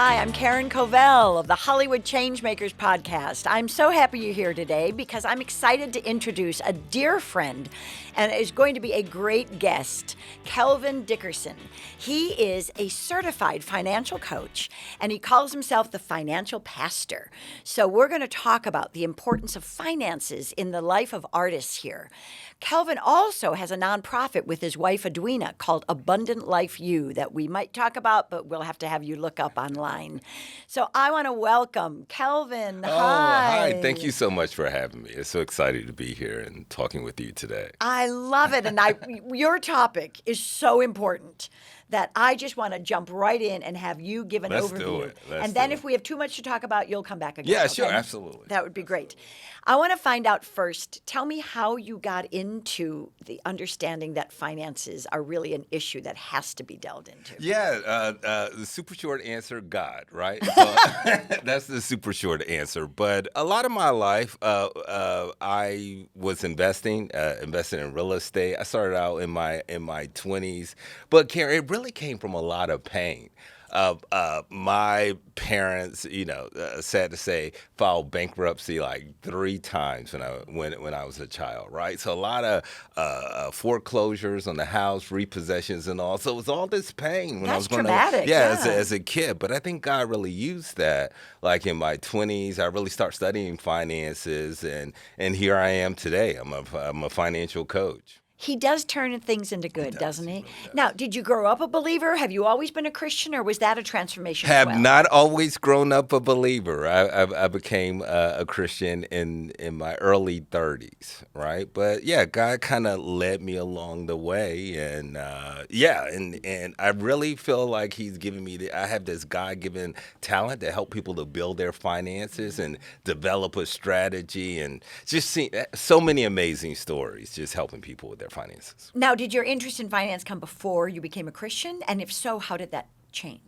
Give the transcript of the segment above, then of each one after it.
Hi, I'm Covell of the Hollywood Changemakers Podcast. I'm so happy you're here today because I'm excited to introduce a dear friend and is going to be a great guest, Kelvin Dickerson. He is a certified financial coach and he calls himself the financial pastor. So we're going to talk about the importance of finances in the life of artists here. Kelvin also has a nonprofit with his wife Edwina called Abundant Life U that we might talk about, but we'll have to have you look up online. So I want to welcome Kelvin. Hi. Thank you so much for having me. It's so excited to be here and talking with you today. I love it. And your topic is so important that I just want to jump right in and have you give an overview. Do it. And then if we have too much to talk about, you'll come back again. Yeah, okay? Sure, absolutely. That would be great. I want to find out first, tell me how you got into the understanding that finances are really an issue that has to be delved into. Yeah, the super short answer, God, right? So, that's the super short answer. But a lot of my life, I was investing in real estate. I started out in my 20s. But Kelry, it really came from a lot of pain. My parents, sad to say, filed bankruptcy like 3 times when I was a child, right? So a lot of foreclosures on the house, repossessions, and all. So it was all this pain when I was going traumatic, as a kid. But I think God really used that. Like in my 20s, I really started studying finances, and here I am today. I'm a financial coach. He does turn things into good, doesn't he? Now, did you grow up a believer? Have you always been a Christian, or was that a transformation as well? Have not always grown up a believer. I became a Christian in my early 30s, right? But yeah, God kind of led me along the way, and and I really feel like He's given me I have this God-given talent to help people to build their finances and develop a strategy, and just see so many amazing stories, just helping people with their finances. Now, did your interest in finance come before you became a Christian? And if so, how did that change?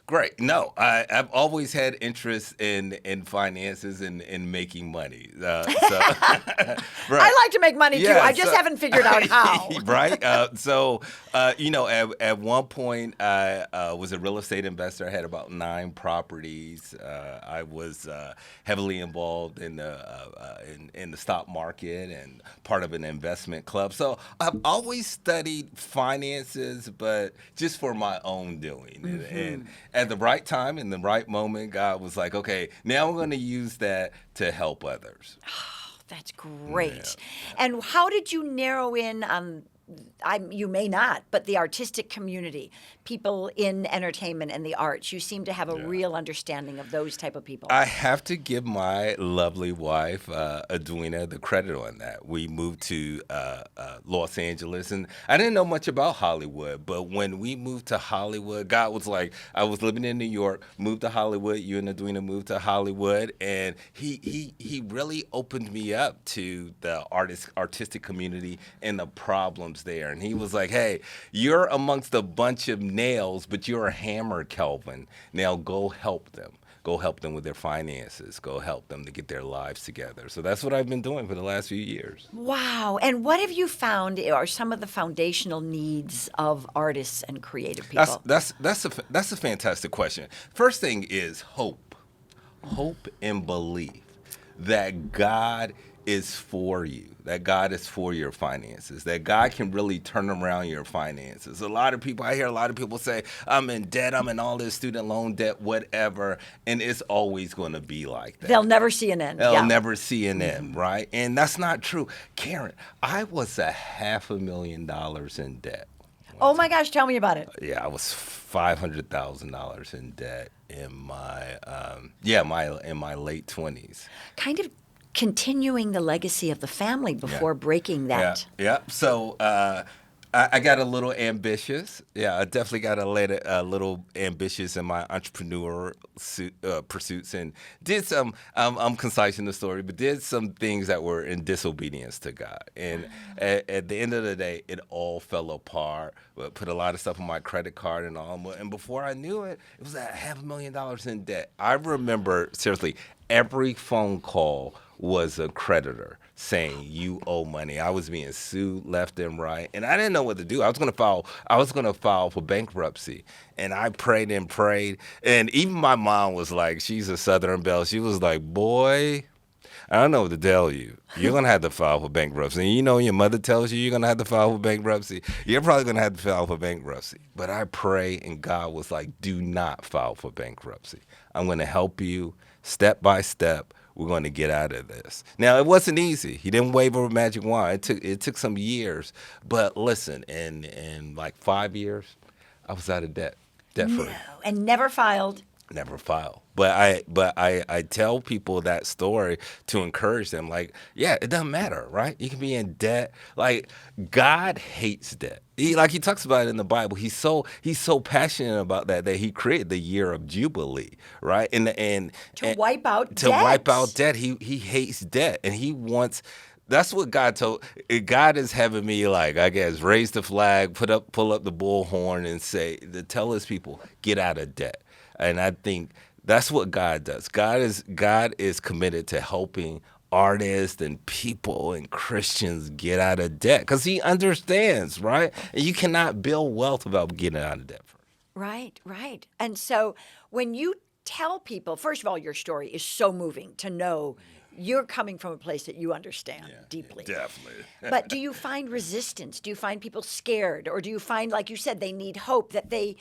Great. No, I've always had interest in finances and in making money. Right. I like to make money too. I just haven't figured out how. Right. At one point, I was a real estate investor. I had about 9 properties. I was heavily involved in the stock market and part of an investment club. So I've always studied finances, but just for my own doing. Mm-hmm. And at the right time, in the right moment, God was like, okay, now I'm going to use that to help others. Oh, that's great. Yeah. And how did you narrow in on, you may not, but the artistic community, people in entertainment and the arts? You seem to have a real understanding of those type of people. I have to give my lovely wife, Edwina, the credit on that. We moved to Los Angeles, and I didn't know much about Hollywood, but when we moved to Hollywood, God was like, I was living in New York, moved to Hollywood, you and Edwina moved to Hollywood, and he really opened me up to the artistic community and the problems there. And he was like, hey, you're amongst a bunch of nails, but you're a hammer, Kelvin. Now go help them. Go help them with their finances. Go help them to get their lives together. So that's what I've been doing for the last few years. Wow. And what have you found are some of the foundational needs of artists and creative people? That's a fantastic question. First thing is hope. Hope and belief that God is for you, that God is for your finances, that God can really turn around your finances. I hear a lot of people say, I'm in debt, I'm in all this student loan debt, whatever, and it's always going to be like that. They'll never see an end. They'll never see an end, right? And that's not true. Karen, I was $500,000 in debt. Oh my gosh, tell me about it. Yeah, I was $500,000 in debt in my late 20s. Kind of continuing the legacy of the family before breaking that. Yeah. So I got a little ambitious. Yeah, I definitely got a little ambitious in my entrepreneur pursuits, and did some. I'm concise in the story, but did some things that were in disobedience to God. And at the end of the day, it all fell apart. Put a lot of stuff on my credit card and all. And before I knew it, it was at $500,000 in debt. I remember seriously every phone call was a creditor saying you owe money. I was being sued left and right, and I didn't know what to do. I was going to file for bankruptcy, and I prayed and prayed, and even my mom was like, she's a Southern belle. She was like, boy, I don't know what to tell you. You're going to have to file for bankruptcy. And you know, your mother tells you you're going to have to file for bankruptcy. You're probably going to have to file for bankruptcy. But I pray, and God was like, do not file for bankruptcy. I'm going to help you step by step. We're going to get out of this. Now, it wasn't easy. He didn't wave a magic wand. It took some years. But listen, in like 5 years, I was out of debt free. No, and never filed. Never filed. But I tell people that story to encourage them. Like, yeah, it doesn't matter, right? You can be in debt. Like, God hates debt. He talks about it in the Bible. He's so passionate about that he created the year of Jubilee, right? And wipe out to wipe out debt. He hates debt, and he wants. That's what God told. God is having me, like, I guess, raise the flag, pull up the bullhorn, and tell his people, get out of debt. And I think that's what God does. God is committed to helping artists and people and Christians get out of debt because he understands, right? And you cannot build wealth without getting out of debt first. Right. And so when you tell people, first of all, your story is so moving to know you're coming from a place that you understand deeply. Yeah, definitely. But do you find resistance? Do you find people scared? Or do you find, like you said, they need hope, that they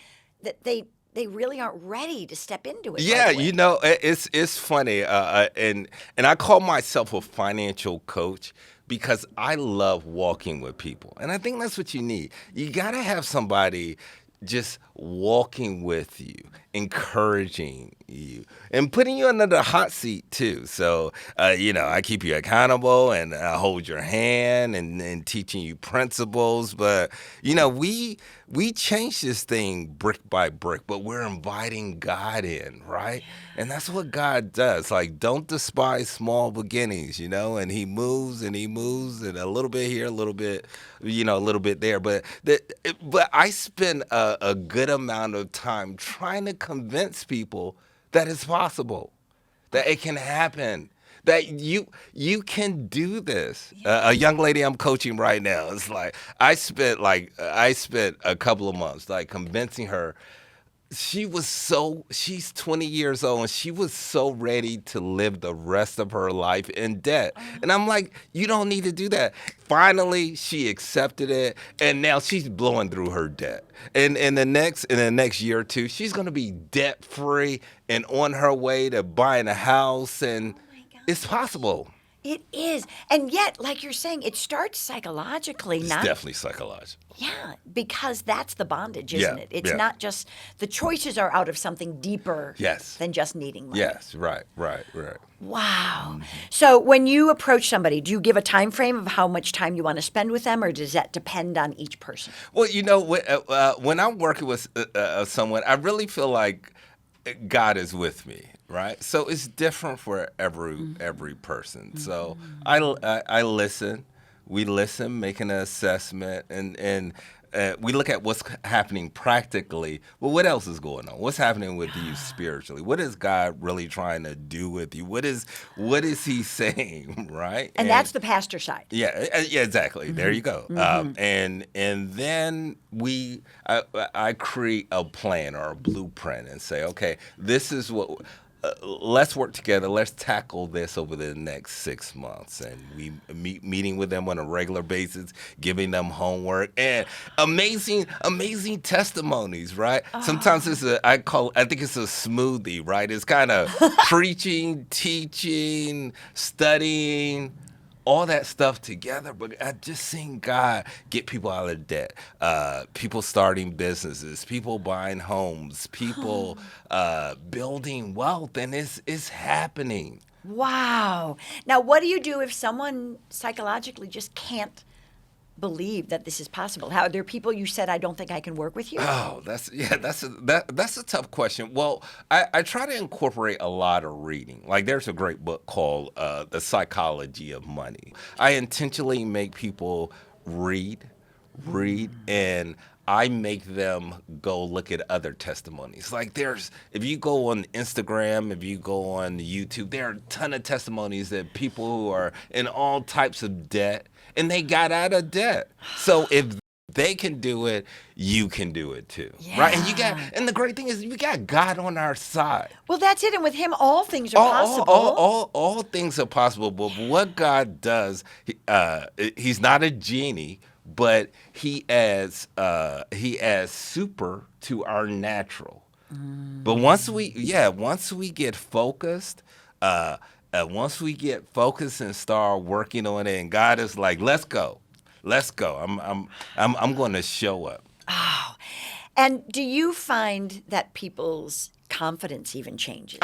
really aren't ready to step into it? Yeah, right away? you know, it's funny, and I call myself a financial coach because I love walking with people, and I think that's what you need. You got to have somebody just walking with you, encouraging you, and putting you under the hot seat too. So, I keep you accountable and I hold your hand and teaching you principles. But, we change this thing brick by brick, but we're inviting God in, right? And that's what God does. Like, don't despise small beginnings, and he moves and a little bit here, a little bit, a little bit there. But I spend a good amount of time trying to convince people that it's possible, that it can happen, that you can do this. A young lady I'm coaching right now, it's like I spent a couple of months like convincing her. She's 20 years old and she was so ready to live the rest of her life in debt. And I'm like, you don't need to do that. Finally, she accepted it, and now she's blowing through her debt. And in the next year or two, she's going to be debt free and on her way to buying a house, and it's possible. It is. And yet, like you're saying, it starts psychologically. It's definitely psychological. Yeah, because that's the bondage, isn't it? It's not just, the choices are out of something deeper than just needing money. Yes, right. Wow. So when you approach somebody, do you give a time frame of how much time you want to spend with them, or does that depend on each person? Well, when I'm working with someone, I really feel like God is with me. Right, so it's different for every person. So I listen. We listen, make an assessment, and we look at what's happening practically. Well, what else is going on? What's happening with you spiritually? What is God really trying to do with you? What is He saying? Right, and that's the pastor side. Yeah, exactly. There you go. And then I create a plan or a blueprint and say, okay, this is what. Let's work together. Let's tackle this over the next 6 months. And we meeting with them on a regular basis, giving them homework and amazing testimonies, right? Sometimes I think it's a smoothie, right? It's kind of preaching, teaching, studying, all that stuff together, but I just seen God get people out of debt, people starting businesses, people buying homes, people building wealth, and it's happening. Wow. Now, what do you do if someone psychologically just can't believe that this is possible? How there are people you said, I don't think I can work with you? Oh, that's a tough question. Well, I try to incorporate a lot of reading. Like, there's a great book called The Psychology of Money. I intentionally make people read, and I make them go look at other testimonies. Like if you go on Instagram, if you go on YouTube, there are a ton of testimonies that people who are in all types of debt and they got out of debt. So if they can do it, you can do it too, right? And the great thing is we got God on our side. Well, that's it. And with him, all things are possible. All things are possible. But what God does, he's not a genie, but he adds super to our natural. But once we get focused, once we get focused and start working on it, and God is like, let's go. I'm going to show up. Oh, and do you find that people's confidence even changes?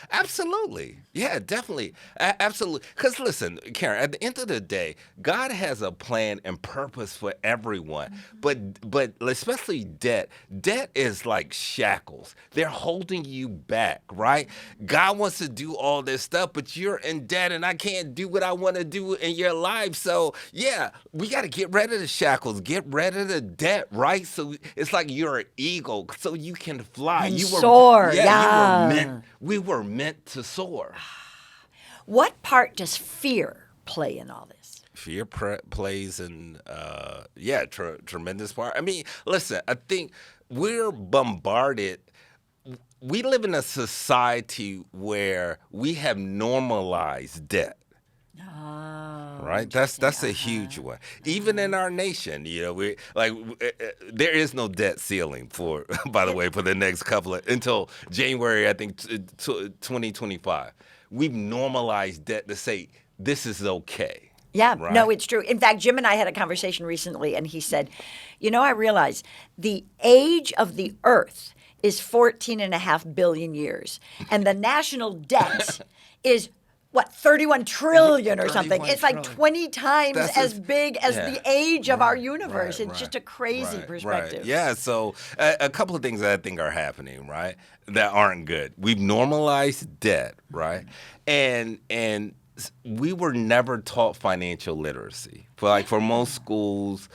Absolutely. Yeah, definitely. Absolutely. Because listen, Karen, at the end of the day, God has a plan and purpose for everyone. But especially debt. Debt is like shackles. They're holding you back, right? God wants to do all this stuff, but you're in debt and I can't do what I want to do in your life. So, yeah, we got to get rid of the shackles, get rid of the debt, right? So it's like you're an eagle so you can fly. And soar. We were meant to soar. What part does fear play in all this? Fear plays in, tremendous part. I mean, listen, I think we're bombarded. We live in a society where we have normalized debt. Right, that's a huge one. Even in our nation, we there is no debt ceiling for the next until January, I think 2025. We've normalized debt to say this is okay. Yeah, right? No, it's true. In fact, Jim and I had a conversation recently, and he said, I realize the age of the Earth is 14.5 billion years, and the national debt is 31 trillion or something. It's like 20 times as big as the age of our universe. It's just a crazy perspective. Right. Yeah, so a couple of things that I think are happening, right, that aren't good. We've normalized debt, right? And we were never taught financial literacy. For most schools,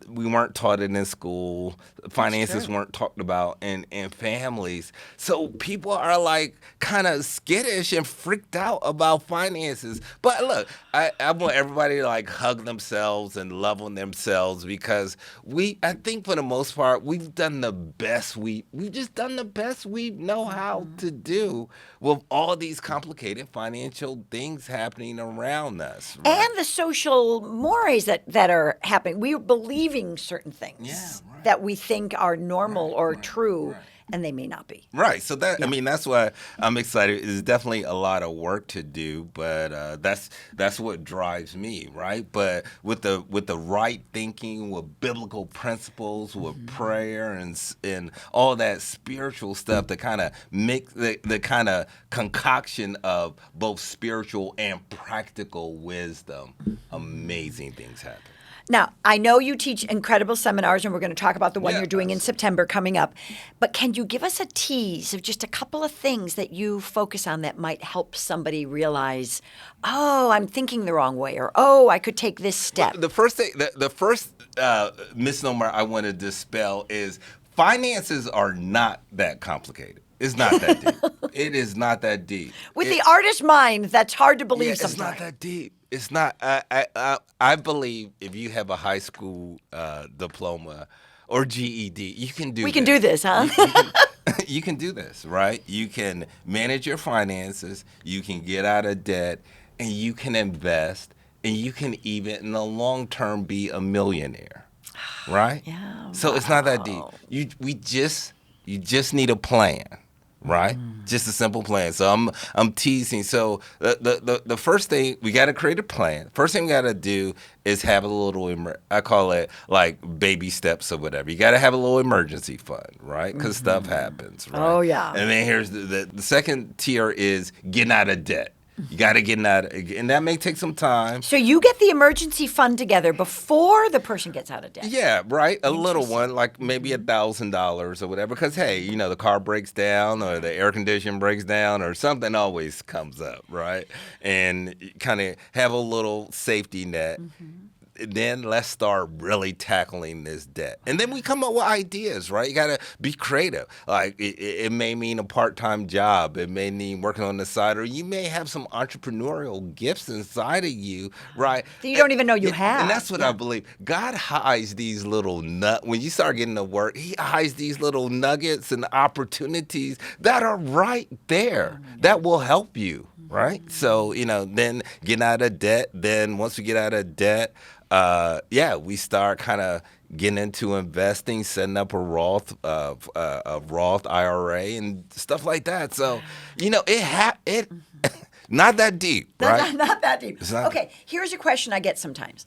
we weren't taught it in school. Finances weren't talked about in families. So people are like kind of skittish and freaked out about finances. But look, I want everybody to like hug themselves and love on themselves because I think for the most part, we've done the best we've just done the best we know how to do with all these complicated financial things happening around us. Right? And the social mores that are happening. We are believing certain things that we think are normal or true, and they may not be. Right. So that's why I'm excited. There's definitely a lot of work to do, but that's what drives me, right? But with the right thinking, with biblical principles, with prayer and all that spiritual stuff, the kind of mix, the kind of concoction of both spiritual and practical wisdom, amazing things happen. Now, I know you teach incredible seminars, and we're going to talk about the one you're doing in September coming up. But can you give us a tease of just a couple of things that you focus on that might help somebody realize, I'm thinking the wrong way, or, I could take this step? Well, the first misnomer I want to dispel is finances are not that complicated. It's not that deep. It is not that deep. With the artist mind, that's hard to believe sometimes. It's not that deep. It's not. I believe if you have a high school diploma or GED, you can do. We can do this, huh? You can do this, right? You can manage your finances. You can get out of debt, and you can invest, and you can even, in the long term, be a millionaire, right? Yeah. So it's not that deep. You just need a plan. Right? Just a simple plan. So I'm teasing. So the first thing, we got to create a plan. First thing we got to do is have a little, I call it like baby steps or whatever. You got to have a little emergency fund, right? Because stuff happens, right? Oh, yeah. And then here's the second tier is getting out of debt. You got to get out, and that may take some time. So you get the emergency fund together before the person gets out of debt. Yeah, right. A little one, like maybe $1,000 or whatever. Because hey, the car breaks down or the air conditioner breaks down or something always comes up, right? And kind of have a little safety net. then let's start really tackling this debt. And then we come up with ideas, right? You got to be creative. Like it may mean a part-time job. It may mean working on the side, or you may have some entrepreneurial gifts inside of you, right? That you don't even know you have. And that's what I believe. God hides these little when you start getting to work, he hides these little nuggets and opportunities that are right there that will help you, right? So, then getting out of debt. Then once we get out of debt, we start kind of getting into investing, setting up a Roth IRA and stuff like that. So, it not that deep, right? Not that deep. Okay, here's a question I get sometimes.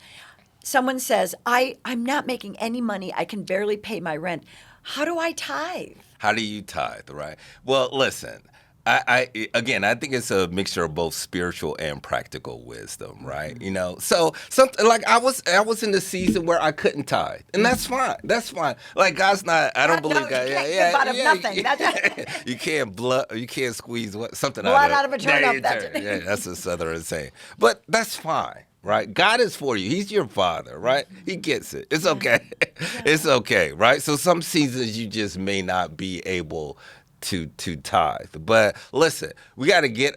Someone says, I'm not making any money. I can barely pay my rent. How do I tithe? How do you tithe, right? Well, listen. I think it's a mixture of both spiritual and practical wisdom, right? So something like I was in the season where I couldn't tithe, and that's fine. That's fine. Like God's not. I don't believe God. Nothing. You can't squeeze something blood out of a turnip. That's a Southern saying, but that's fine. Right? God is for you. He's your father, right? He gets it. It's okay. It's okay, right? So some seasons you just may not be able to tithe. But listen, you got to get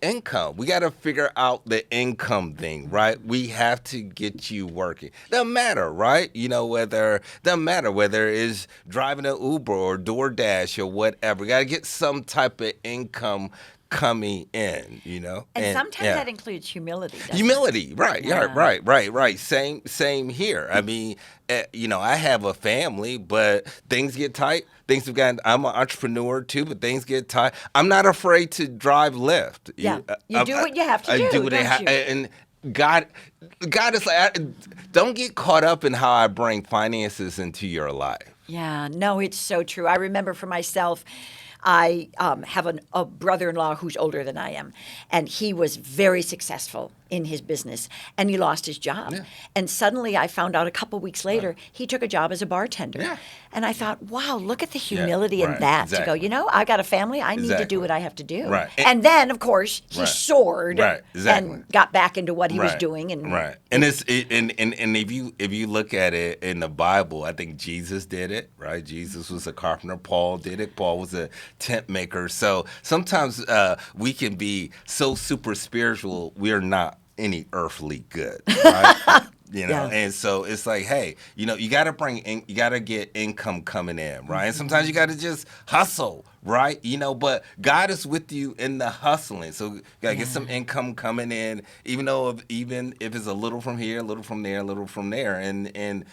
income. We got to figure out the income thing, right? We have to get you working. Doesn't matter, right? Doesn't matter whether it's driving an Uber or DoorDash or whatever. We got to get some type of income coming in, and sometimes that includes humility. Humility, right? Yeah, right. Same here. I mean, I have a family, but things get tight. I'm an entrepreneur too, but things get tight. I'm not afraid to drive Lyft. Yeah, you do what you have to do. I do what I have, and God is like, don't get caught up in how I bring finances into your life. Yeah, no, it's so true. I remember for myself, I have a brother-in-law who's older than I am, and he was very successful in his business, and he lost his job. Yeah. And suddenly I found out a couple weeks later he took a job as a bartender. Yeah. And I thought, wow, look at the humility in that to go, I got a family. I need to do what I have to do. Right. And then, of course, he soared and got back into what he was doing. And and if you look at it in the Bible, I think Jesus did it, right? Jesus was a carpenter. Paul did it. Paul was a tent maker. So sometimes we can be so super spiritual, we are not any earthly good, right? And so it's like, hey, you got to get income coming in, right? And sometimes you got to just hustle, right? But God is with you in the hustling. So you got to get some income coming in, even if it's a little from here, a little from there, a little from there, and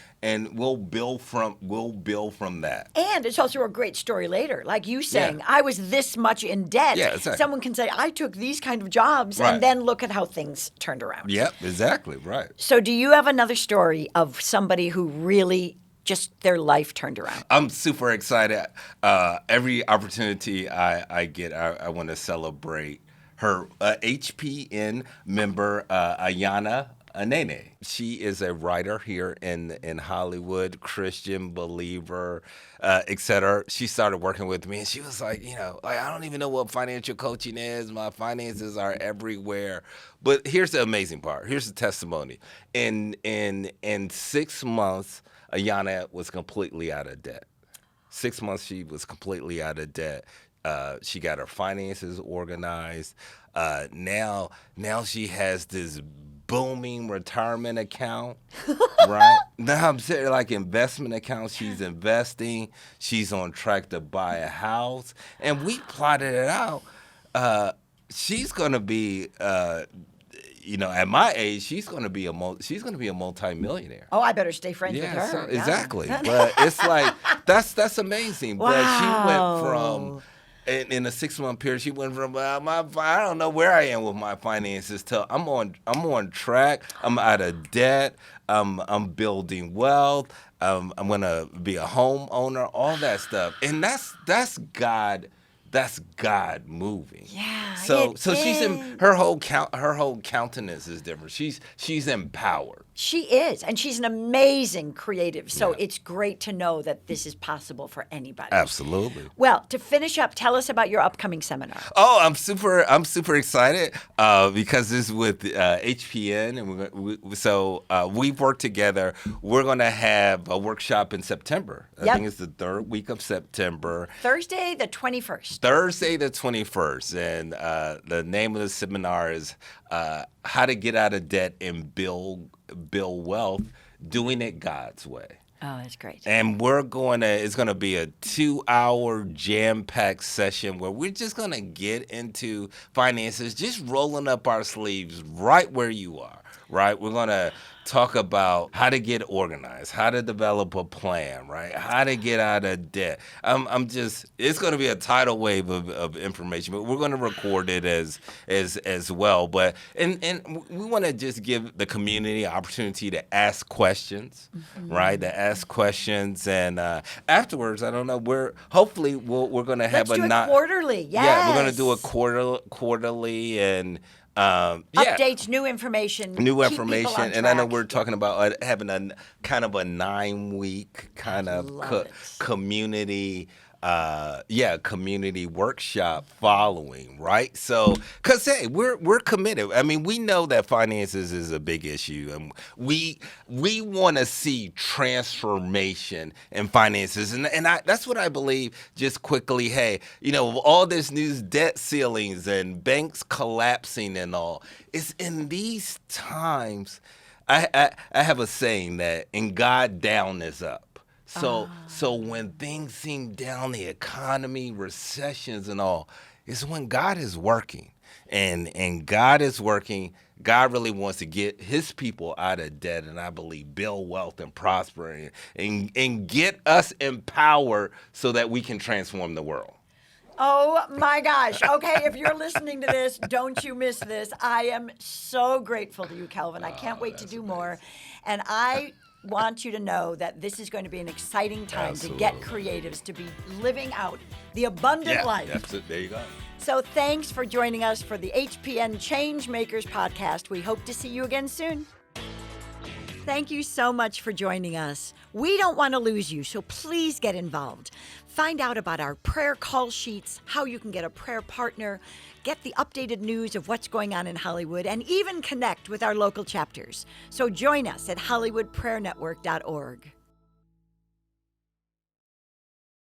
we'll build from that. And it's also a great story later, like you saying, I was this much in debt. Yeah, exactly. Someone can say, I took these kind of jobs, and then look at how things turned around. Yep, exactly, right. So do you have another story of somebody who really just their life turned around? I'm super excited. Every opportunity I get, I want to celebrate her. HPN member, Ayana Anene. She is a writer here in Hollywood, Christian believer, etc. She started working with me, and she was like, I don't even know what financial coaching is. My finances are everywhere. But here's the amazing part. Here's the testimony. In 6 months, Ayana was completely out of debt. 6 months, she was completely out of debt. She got her finances organized. Now she has this booming retirement account, right? Now I'm saying like investment account. She's investing. She's on track to buy a house, and we plotted it out. She's gonna be. At my age, she's gonna be a multimillionaire. Oh, I better stay friends with her. So, exactly. But it's like that's amazing. Wow. But she went from in a 6 month period. She went from I don't know where I am with my finances to I'm on track. I'm out of debt. I'm building wealth. I'm gonna be a homeowner. All that stuff, and that's God. That's God moving. Yeah. So she's in her whole countenance is different. She's empowered. She is, and she's an amazing creative. So Yeah. it's great to know that this is possible for anybody. Absolutely. Well, to finish up, tell us about your upcoming seminar. Oh, I'm super excited because this is with HPN, and we've worked together. We're gonna have a workshop in September. I Yep. think it's the third week of September. Thursday, the 21st. Thursday the 21st, and the name of the seminar is "How to Get Out of Debt and Build Wealth, Doing It God's Way." Oh, that's great. And it's gonna be a 2-hour jam-packed session where we're just gonna get into finances, just rolling up our sleeves right where you are, right? We're gonna talk about how to get organized, how to develop a plan, right? How to get out of debt. It's gonna be a tidal wave of information, but we're gonna record it as well. But and we wanna just give the community an opportunity to ask questions, right? To ask questions, and afterwards, I don't know. We're gonna have Let's do it quarterly. Yes. Yeah, we're gonna do a quarterly and. Updates, new information. New keep people information, on and I know track. we're talking about having a kind of a 9-week kind of love it. community, community workshop following, right? So, cause hey, we're committed. I mean, we know that finances is a big issue, and we want to see transformation in finances, and that's what I believe. Just quickly, hey, all this news, debt ceilings and banks collapsing and all, it's in these times. I have a saying that in God down is up. So when things seem down, the economy, recessions and all, is when God is working. And God is working. God really wants to get his people out of debt, and I believe build wealth and prosper and get us empowered so that we can transform the world. Oh my gosh. Okay, if you're listening to this, don't you miss this. I am so grateful to you, Kelvin. I can't wait to do more. And I want you to know that this is going to be an exciting time to get creatives to be living out the abundant life. That's it. There you go. So thanks for joining us for the HPN Changemakers podcast. We hope to see you again soon. Thank you so much for joining us. We don't want to lose you, so please get involved. Find out about our prayer call sheets, how you can get a prayer partner, get the updated news of what's going on in Hollywood, and even connect with our local chapters. So join us at HollywoodPrayerNetwork.org.